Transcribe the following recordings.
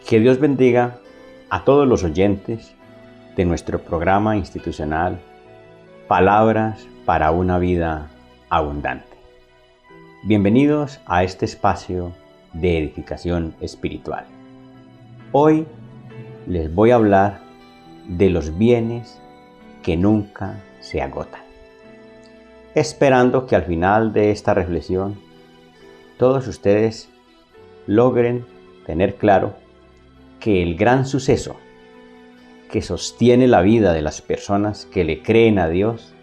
Que Dios bendiga a todos los oyentes de nuestro programa institucional Palabras para una vida abundante. Bienvenidos a este espacio de edificación espiritual. Hoy les voy a hablar de los bienes que nunca se agotan. Esperando que al final de esta reflexión todos ustedes logren tener claro que el gran suceso que sostiene la vida de las personas que le creen a Dios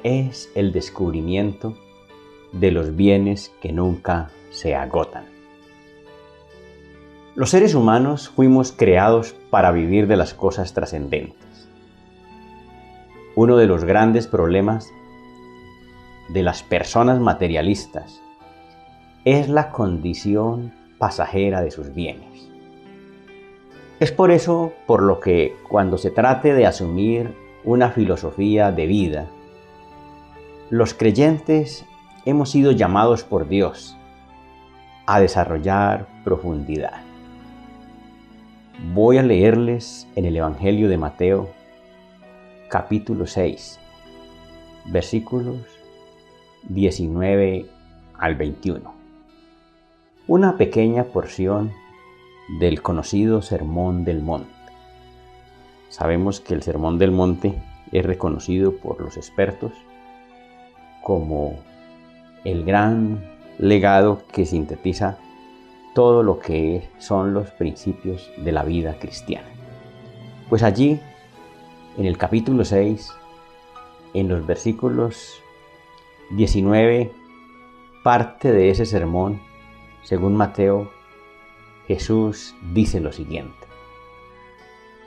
es el descubrimiento de los bienes que nunca se agotan. Los seres humanos fuimos creados para vivir de las cosas trascendentes. Uno de los grandes problemas de las personas materialistas es la condición pasajera de sus bienes. Es por eso por lo que cuando se trate de asumir una filosofía de vida, los creyentes hemos sido llamados por Dios a desarrollar profundidad. Voy a leerles en el Evangelio de Mateo, capítulo 6, versículos 19 al 21. Una pequeña porción del conocido Sermón del Monte. Sabemos que el Sermón del Monte es reconocido por los expertos como el gran legado que sintetiza todo lo que son los principios de la vida cristiana. Pues allí, en el capítulo 6, en los versículos 19, parte de ese sermón, según Mateo, Jesús dice lo siguiente: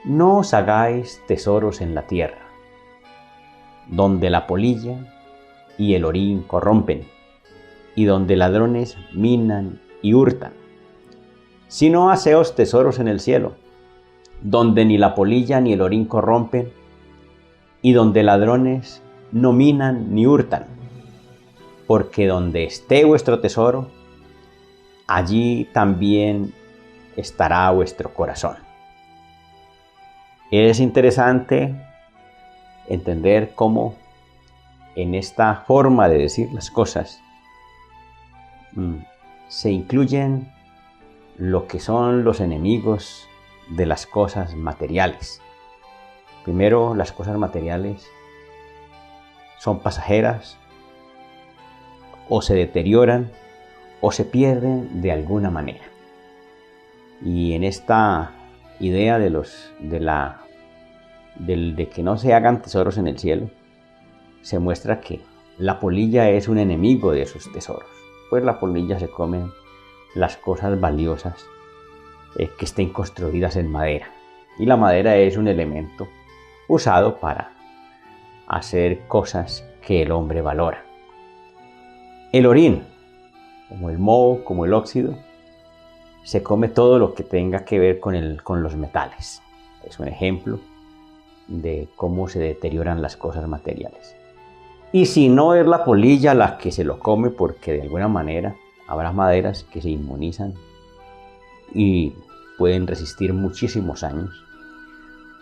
no os hagáis tesoros en la tierra, donde la polilla y el orín corrompen, y donde ladrones minan y hurtan, sino haceos tesoros en el cielo, donde ni la polilla ni el orín corrompen, y donde ladrones no minan ni hurtan, porque donde esté vuestro tesoro, allí también estará vuestro corazón. Es interesante entender cómo en esta forma de decir las cosas se incluyen lo que son los enemigos de las cosas materiales. Primero, las cosas materiales son pasajeras, o se deterioran o se pierden de alguna manera. Y en esta idea de que no se hagan tesoros en el cielo, se muestra que la polilla es un enemigo de esos tesoros, pues la polilla se come las cosas valiosas que estén construidas en madera, y la madera es un elemento usado para hacer cosas que el hombre valora. El orín, como el moho, como el óxido, se come todo lo que tenga que ver con los metales. Es un ejemplo de cómo se deterioran las cosas materiales. Y si no es la polilla la que se lo come, porque de alguna manera habrá maderas que se inmunizan y pueden resistir muchísimos años,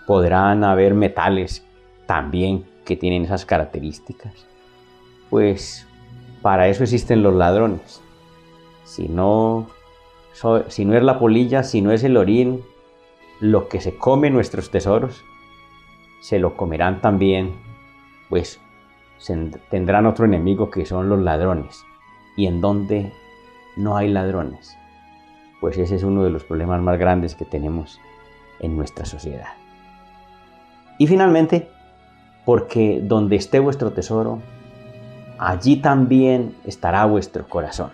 podrán haber metales también que tienen esas características, pues para eso existen los ladrones. Si no es la polilla, si no es el orín lo que se come nuestros tesoros, se lo comerán también, pues tendrán otro enemigo que son los ladrones. ¿Y en dónde no hay ladrones? Pues ese es uno de los problemas más grandes que tenemos en nuestra sociedad. Y finalmente, porque donde esté vuestro tesoro, allí también estará vuestro corazón.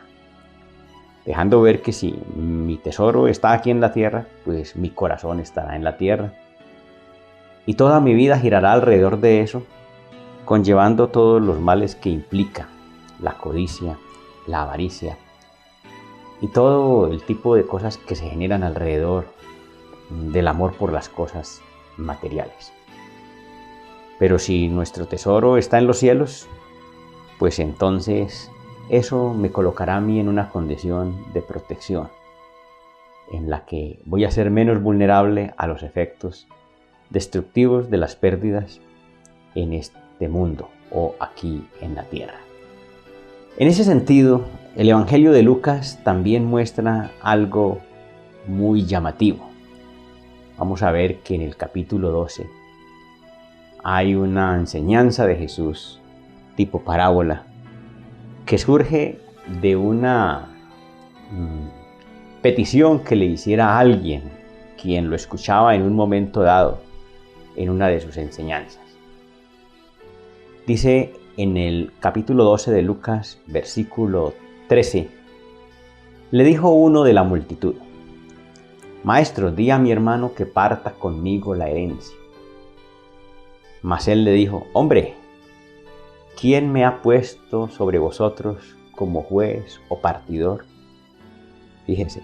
Dejando ver que si mi tesoro está aquí en la tierra, pues mi corazón estará en la tierra. Y toda mi vida girará alrededor de eso, conllevando todos los males que implica la codicia, la avaricia y todo el tipo de cosas que se generan alrededor del amor por las cosas materiales. Pero si nuestro tesoro está en los cielos, pues entonces eso me colocará a mí en una condición de protección, en la que voy a ser menos vulnerable a los efectos destructivos de las pérdidas en este mundo o aquí en la tierra. En ese sentido, el Evangelio de Lucas también muestra algo muy llamativo. Vamos a ver que en el capítulo 12 hay una enseñanza de Jesús tipo parábola que surge de una petición que le hiciera a alguien quien lo escuchaba en un momento dado en una de sus enseñanzas. Dice en el capítulo 12 de Lucas, versículo 13, le dijo uno de la multitud: Maestro, di a mi hermano que parta conmigo la herencia. Mas él le dijo: Hombre, ¿quién me ha puesto sobre vosotros como juez o partidor? Fíjense,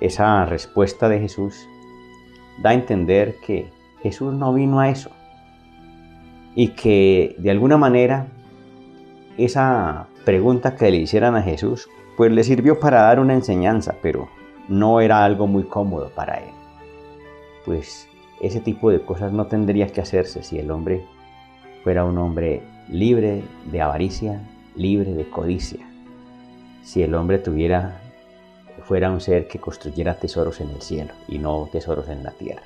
esa respuesta de Jesús da a entender que Jesús no vino a eso y que de alguna manera esa pregunta que le hicieran a Jesús pues le sirvió para dar una enseñanza, pero no era algo muy cómodo para él. Pues ese tipo de cosas no tendría que hacerse si el hombre fuera un hombre libre de avaricia, libre de codicia. Si el hombre fuera un ser que construyera tesoros en el cielo y no tesoros en la tierra.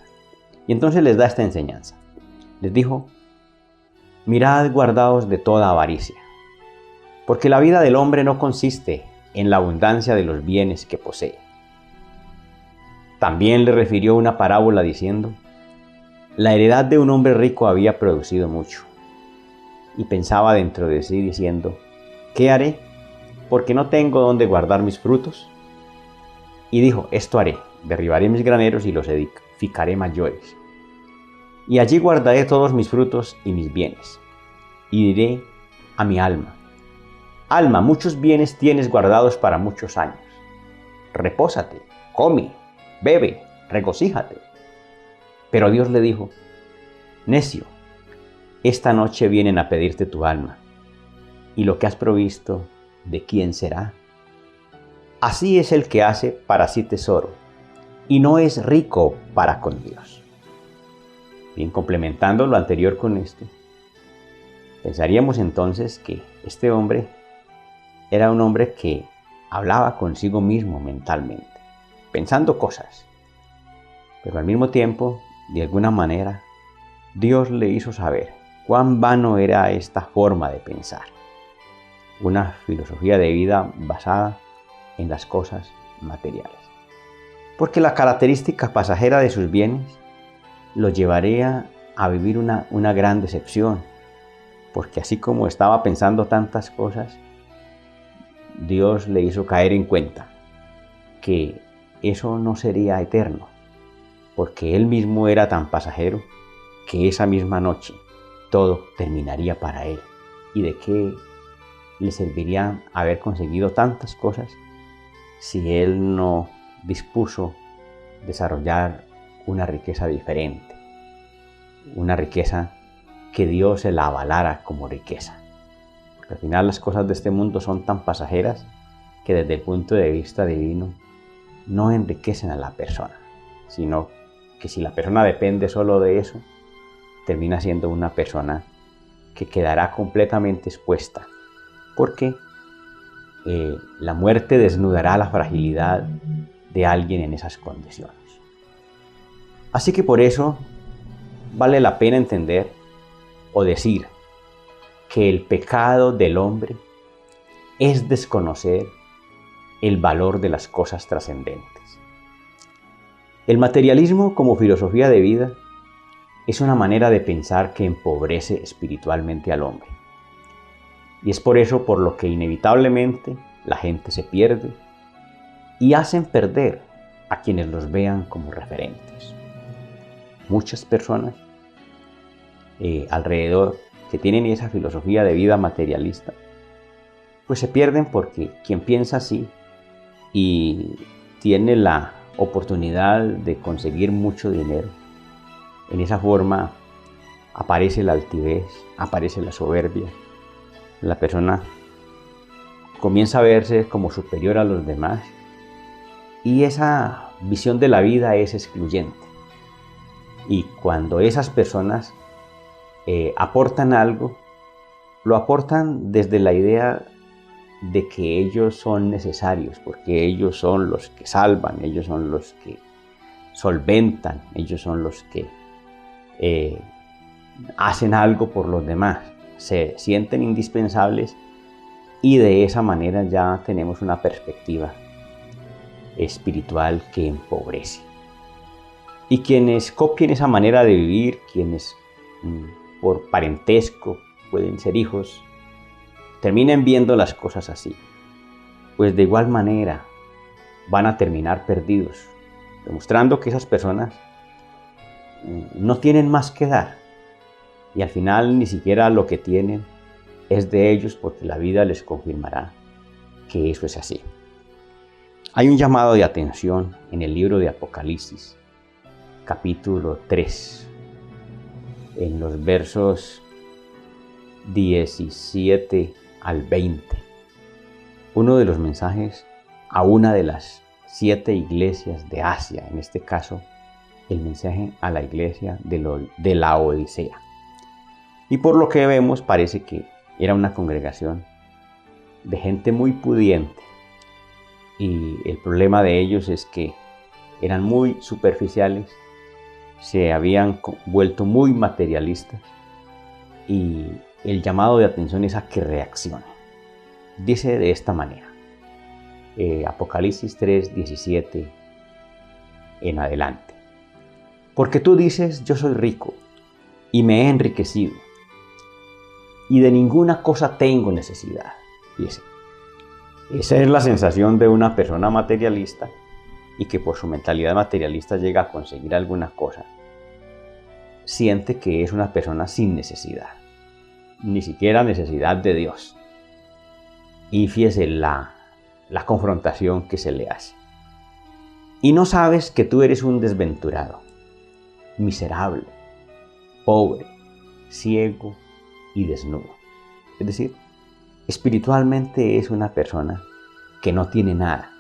Y entonces les da esta enseñanza. Les dijo: mirad, guardaos de toda avaricia, porque la vida del hombre no consiste en la abundancia de los bienes que posee. También le refirió una parábola diciendo: la heredad de un hombre rico había producido mucho, y pensaba dentro de sí diciendo: ¿qué haré? Porque no tengo dónde guardar mis frutos. Y dijo: esto haré, derribaré mis graneros y los edificaré mayores. Y allí guardaré todos mis frutos y mis bienes. Y diré a mi alma: alma, muchos bienes tienes guardados para muchos años. Repósate, come, bebe, regocíjate. Pero Dios le dijo: necio, esta noche vienen a pedirte tu alma, y lo que has provisto, ¿de quién será? Así es el que hace para sí tesoro, y no es rico para con Dios. Bien, complementando lo anterior con esto, pensaríamos entonces que este hombre era un hombre que hablaba consigo mismo mentalmente, pensando cosas, pero al mismo tiempo, de alguna manera, Dios le hizo saber cuán vano era esta forma de pensar, una filosofía de vida basada en las cosas materiales. Porque la característica pasajera de sus bienes lo llevaría a vivir una gran decepción, porque así como estaba pensando tantas cosas, Dios le hizo caer en cuenta que eso no sería eterno, porque él mismo era tan pasajero que esa misma noche todo terminaría para él. ¿Y de qué le serviría haber conseguido tantas cosas si él no dispuso desarrollar una riqueza diferente? Una riqueza que Dios se la avalara como riqueza. Porque al final las cosas de este mundo son tan pasajeras que desde el punto de vista divino no enriquecen a la persona, sino que si la persona depende solo de eso, termina siendo una persona que quedará completamente expuesta, porque la muerte desnudará la fragilidad de alguien en esas condiciones. Así que por eso vale la pena entender o decir que el pecado del hombre es desconocer el valor de las cosas trascendentes. El materialismo como filosofía de vida es una manera de pensar que empobrece espiritualmente al hombre. Y es por eso por lo que inevitablemente la gente se pierde y hacen perder a quienes los vean como referentes. Muchas personas alrededor que tienen esa filosofía de vida materialista, pues se pierden porque quien piensa así y tiene la oportunidad de conseguir mucho dinero, en esa forma aparece la altivez, aparece la soberbia. La persona comienza a verse como superior a los demás y esa visión de la vida es excluyente. Y cuando esas personas aportan algo, lo aportan desde la idea de que ellos son necesarios, porque ellos son los que salvan, ellos son los que solventan, ellos son los que hacen algo por los demás, se sienten indispensables y de esa manera ya tenemos una perspectiva espiritual que empobrece. Y quienes copien esa manera de vivir, quienes por parentesco pueden ser hijos, terminen viendo las cosas así, pues de igual manera van a terminar perdidos, demostrando que esas personas no tienen más que dar y al final ni siquiera lo que tienen es de ellos, porque la vida les confirmará que eso es así. Hay un llamado de atención en el libro de Apocalipsis, capítulo 3, en los versos 17 al 20. Uno de los mensajes a una de las 7 iglesias de Asia, en este caso el mensaje a la iglesia de la Odisea. Y por lo que vemos parece que era una congregación de gente muy pudiente, y el problema de ellos es que eran muy superficiales, se habían vuelto muy materialistas, y el llamado de atención es a que reaccionen. Dice de esta manera, Apocalipsis 3, 17 en adelante. Porque tú dices, yo soy rico y me he enriquecido y de ninguna cosa tengo necesidad. Dice, esa es la sensación de una persona materialista y que por su mentalidad materialista llega a conseguir alguna cosa. Siente que es una persona sin necesidad, ni siquiera necesidad de Dios. Y fíjese la confrontación que se le hace. Y no sabes que tú eres un desventurado, miserable, pobre, ciego y desnudo. Es decir, espiritualmente es una persona que no tiene nada,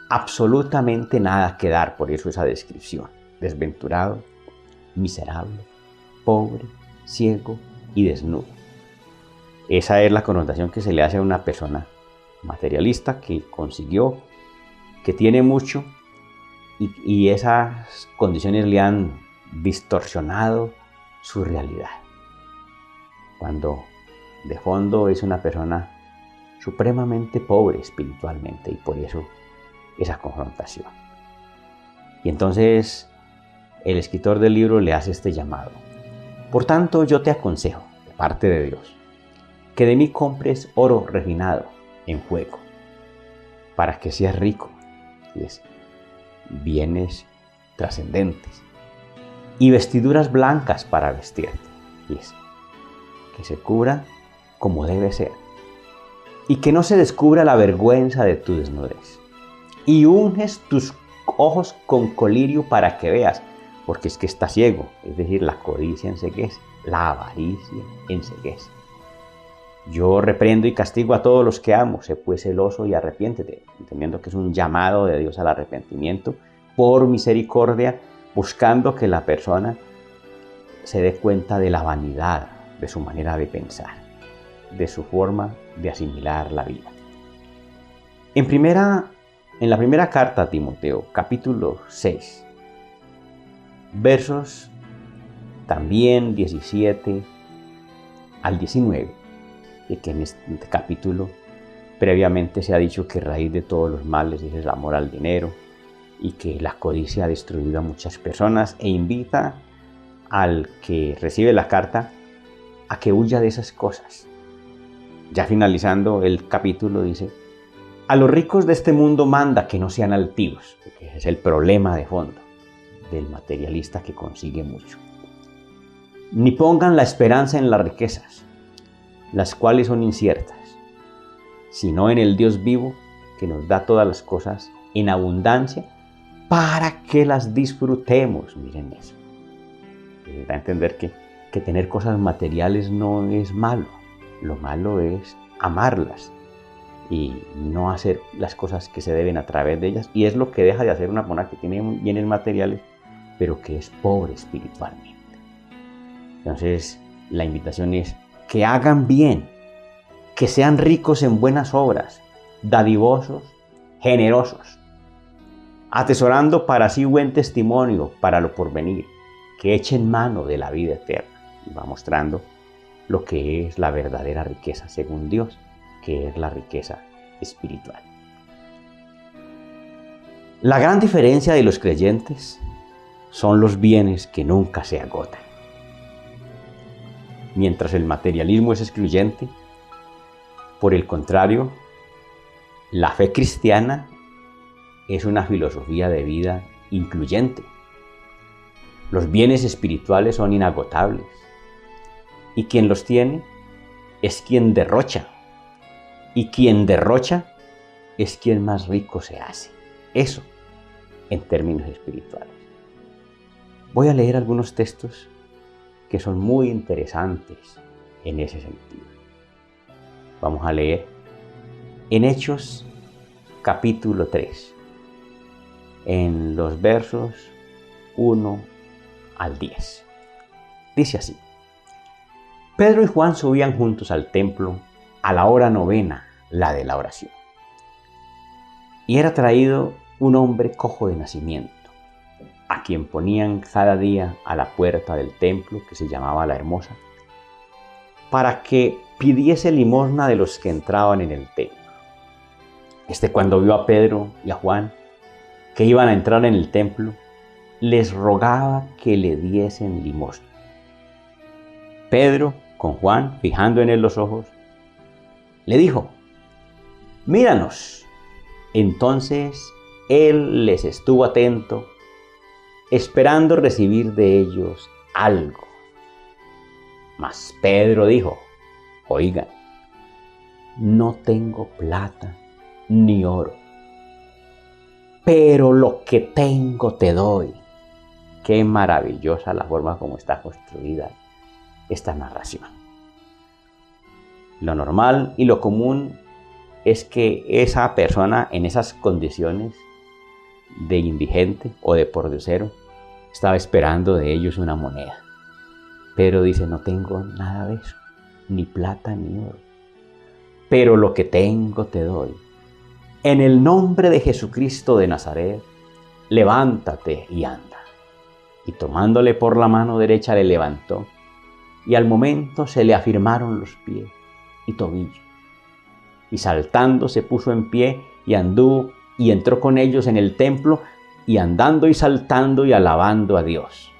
absolutamente nada que dar, por eso esa descripción. Desventurado, miserable, pobre, ciego y desnudo. Esa es la connotación que se le hace a una persona materialista que consiguió, que tiene mucho, y esas condiciones le han distorsionado su realidad. Cuando de fondo es una persona supremamente pobre espiritualmente, y por eso esa confrontación. Y entonces el escritor del libro le hace este llamado. Por tanto, yo te aconsejo, de parte de Dios, que de mí compres oro refinado en fuego, para que seas rico, ¿sí? Bienes trascendentes y vestiduras blancas para vestirte, ¿sí? Que se cubra como debe ser y que no se descubra la vergüenza de tu desnudez, y unges tus ojos con colirio para que veas, porque es que estás ciego, es decir, la codicia enceguece, la avaricia enceguece. Yo reprendo y castigo a todos los que amo, sé pues celoso y arrepiéntete, entendiendo que es un llamado de Dios al arrepentimiento por misericordia, buscando que la persona se dé cuenta de la vanidad de su manera de pensar, de su forma de asimilar la vida. En la primera carta a Timoteo, capítulo 6, versos también 17 al 19, y que en este capítulo previamente se ha dicho que raíz de todos los males es el amor al dinero, y que la codicia ha destruido a muchas personas, e invita al que recibe la carta a que huya de esas cosas. Ya finalizando el capítulo dice, a los ricos de este mundo manda que no sean altivos, porque ese es el problema de fondo del materialista que consigue mucho. Ni pongan la esperanza en las riquezas, las cuales son inciertas, sino en el Dios vivo que nos da todas las cosas en abundancia para que las disfrutemos. Miren eso. Da a entender que tener cosas materiales no es malo. Lo malo es amarlas, y no hacer las cosas que se deben a través de ellas. Y es lo que deja de hacer una persona que tiene bienes materiales, pero que es pobre espiritualmente. Entonces, la invitación es que hagan bien, que sean ricos en buenas obras, dadivosos, generosos, atesorando para sí buen testimonio para lo porvenir, que echen mano de la vida eterna. Y va mostrando lo que es la verdadera riqueza según Dios, que es la riqueza espiritual. La gran diferencia de los creyentes son los bienes que nunca se agotan. Mientras el materialismo es excluyente, por el contrario, la fe cristiana es una filosofía de vida incluyente. Los bienes espirituales son inagotables y quien los tiene es quien derrocha, y quien derrocha es quien más rico se hace. Eso en términos espirituales. Voy a leer algunos textos que son muy interesantes en ese sentido. Vamos a leer en Hechos capítulo 3, en los versos 1 al 10. Dice así: Pedro y Juan subían juntos al templo a la hora novena, la de la oración. Y era traído un hombre cojo de nacimiento, a quien ponían cada día a la puerta del templo, que se llamaba La Hermosa, para que pidiese limosna de los que entraban en el templo. Cuando vio a Pedro y a Juan que iban a entrar en el templo, les rogaba que le diesen limosna. Pedro, con Juan, fijando en él los ojos, le dijo: míranos. Entonces él les estuvo atento, esperando recibir de ellos algo. Mas Pedro dijo: oigan, no tengo plata ni oro, pero lo que tengo te doy. Qué maravillosa la forma como está construida esta narración. Lo normal y lo común es que esa persona en esas condiciones de indigente o de pordiosero estaba esperando de ellos una moneda. Pedro dice: no tengo nada de eso, ni plata ni oro, pero lo que tengo te doy. En el nombre de Jesucristo de Nazaret, levántate y anda. Y tomándole por la mano derecha le levantó, y al momento se le afirmaron los pies y tobillos. Y saltando se puso en pie y anduvo y entró con ellos en el templo, y andando y saltando y alabando a Dios.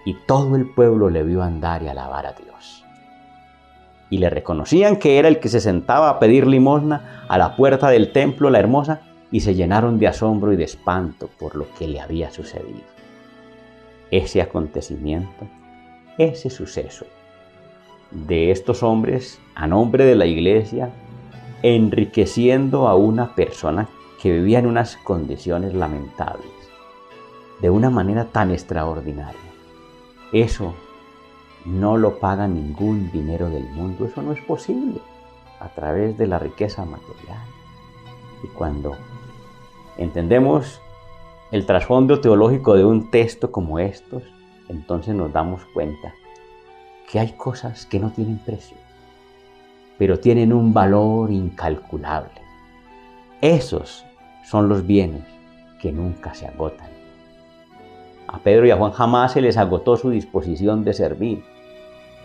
Y todo el pueblo le vio andar y alabar a Dios. Y le reconocían que era el que se sentaba a pedir limosna a la puerta del templo, La Hermosa, y se llenaron de asombro y de espanto por lo que le había sucedido. Ese acontecimiento, ese suceso de estos hombres a nombre de la iglesia, enriqueciendo a una persona que vivía en unas condiciones lamentables, de una manera tan extraordinaria. Eso no lo paga ningún dinero del mundo, eso no es posible a través de la riqueza material. Y cuando entendemos el trasfondo teológico de un texto como estos, entonces nos damos cuenta que hay cosas que no tienen precio, pero tienen un valor incalculable. Esos son los bienes que nunca se agotan. A Pedro y a Juan jamás se les agotó su disposición de servir.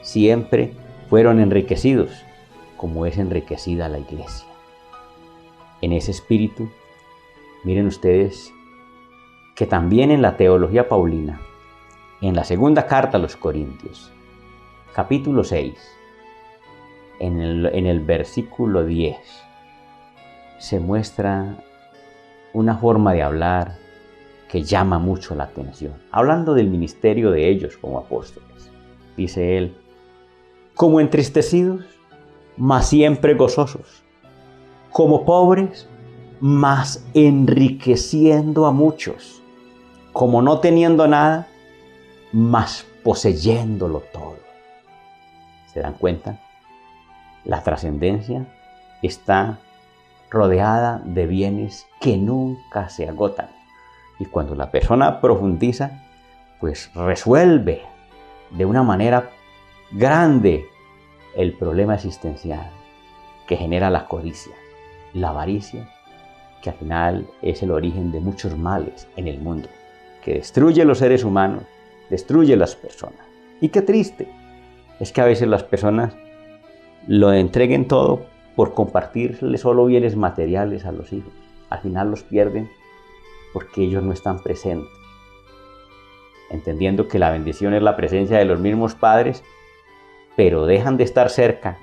Siempre fueron enriquecidos, como es enriquecida la iglesia. En ese espíritu, miren ustedes que también en la teología paulina, en la segunda carta a los Corintios, capítulo 6, en el versículo 10, se muestra una forma de hablar que llama mucho la atención. Hablando del ministerio de ellos como apóstoles, dice él: como entristecidos, mas siempre gozosos; como pobres, mas enriqueciendo a muchos; como no teniendo nada, mas poseyéndolo todo. ¿Se dan cuenta? La trascendencia está rodeada de bienes que nunca se agotan. Y cuando la persona profundiza, pues resuelve de una manera grande el problema existencial que genera la codicia, la avaricia, que al final es el origen de muchos males en el mundo, que destruye los seres humanos, destruye las personas. Y qué triste es que a veces las personas lo entreguen todo por compartirle solo bienes materiales a los hijos. Al final los pierden porque ellos no están presentes, entendiendo que la bendición es la presencia de los mismos padres, pero dejan de estar cerca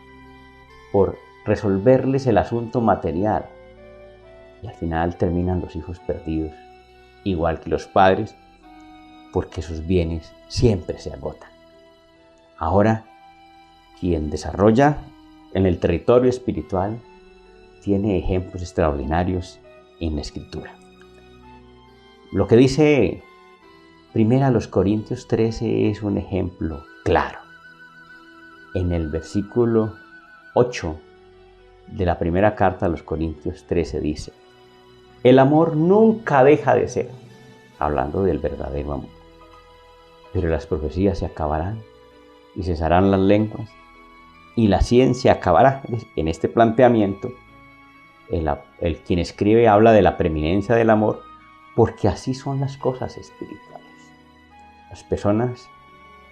por resolverles el asunto material. Y al final terminan los hijos perdidos, igual que los padres, porque sus bienes siempre se agotan. Ahora, quien desarrolla en el territorio espiritual tiene ejemplos extraordinarios en la Escritura. Lo que dice 1 Corintios 13 es un ejemplo claro. En el versículo 8 de la primera carta a los Corintios 13 dice: el amor nunca deja de ser, hablando del verdadero amor. Pero las profecías se acabarán y cesarán las lenguas y la ciencia acabará. En este planteamiento, el quien escribe habla de la preeminencia del amor, porque así son las cosas espirituales. Las personas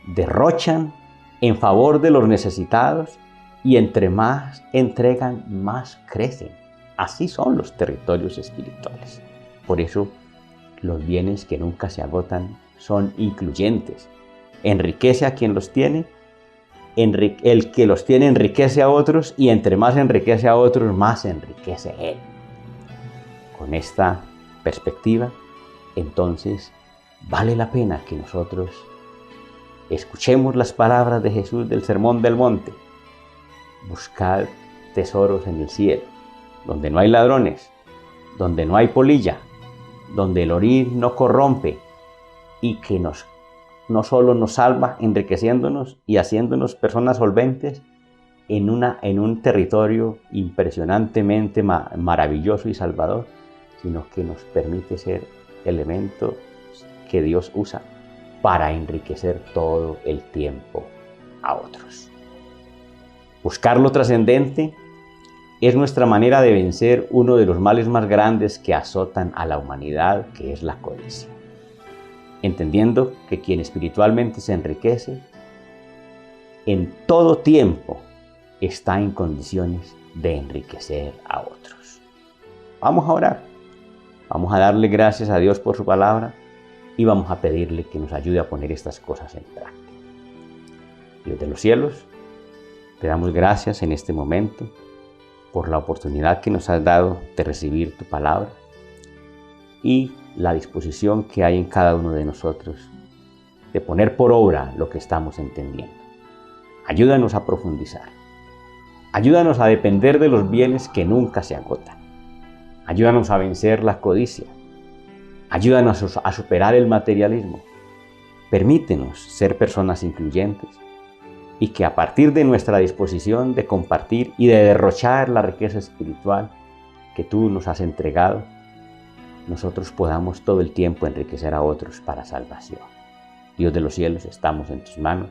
derrochan en favor de los necesitados y entre más entregan, más crecen. Así son los territorios espirituales. Por eso, los bienes que nunca se agotan son incluyentes. Enriquece a quien los tiene, el que los tiene enriquece a otros, y entre más enriquece a otros, más enriquece él. Con esta perspectiva, entonces, vale la pena que nosotros escuchemos las palabras de Jesús del Sermón del Monte. Buscad tesoros en el cielo, donde no hay ladrones, donde no hay polilla, donde el orín no corrompe, y que no solo nos salva enriqueciéndonos y haciéndonos personas solventes en un territorio impresionantemente maravilloso y salvador, sino que nos permite ser elementos que Dios usa para enriquecer todo el tiempo a otros. Buscar lo trascendente es nuestra manera de vencer uno de los males más grandes que azotan a la humanidad, que es la codicia. Entendiendo que quien espiritualmente se enriquece, en todo tiempo está en condiciones de enriquecer a otros. Vamos a orar. Vamos a darle gracias a Dios por su palabra y vamos a pedirle que nos ayude a poner estas cosas en práctica. Dios de los cielos, te damos gracias en este momento por la oportunidad que nos has dado de recibir tu palabra y la disposición que hay en cada uno de nosotros de poner por obra lo que estamos entendiendo. Ayúdanos a profundizar. Ayúdanos a depender de los bienes que nunca se agotan. Ayúdanos a vencer la codicia. Ayúdanos a superar el materialismo. Permítenos ser personas incluyentes y que a partir de nuestra disposición de compartir y de derrochar la riqueza espiritual que tú nos has entregado, nosotros podamos todo el tiempo enriquecer a otros para salvación. Dios de los cielos, estamos en tus manos,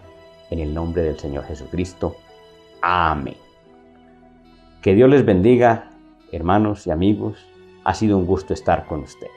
en el nombre del Señor Jesucristo. Amén. Que Dios les bendiga, hermanos y amigos. Ha sido un gusto estar con ustedes.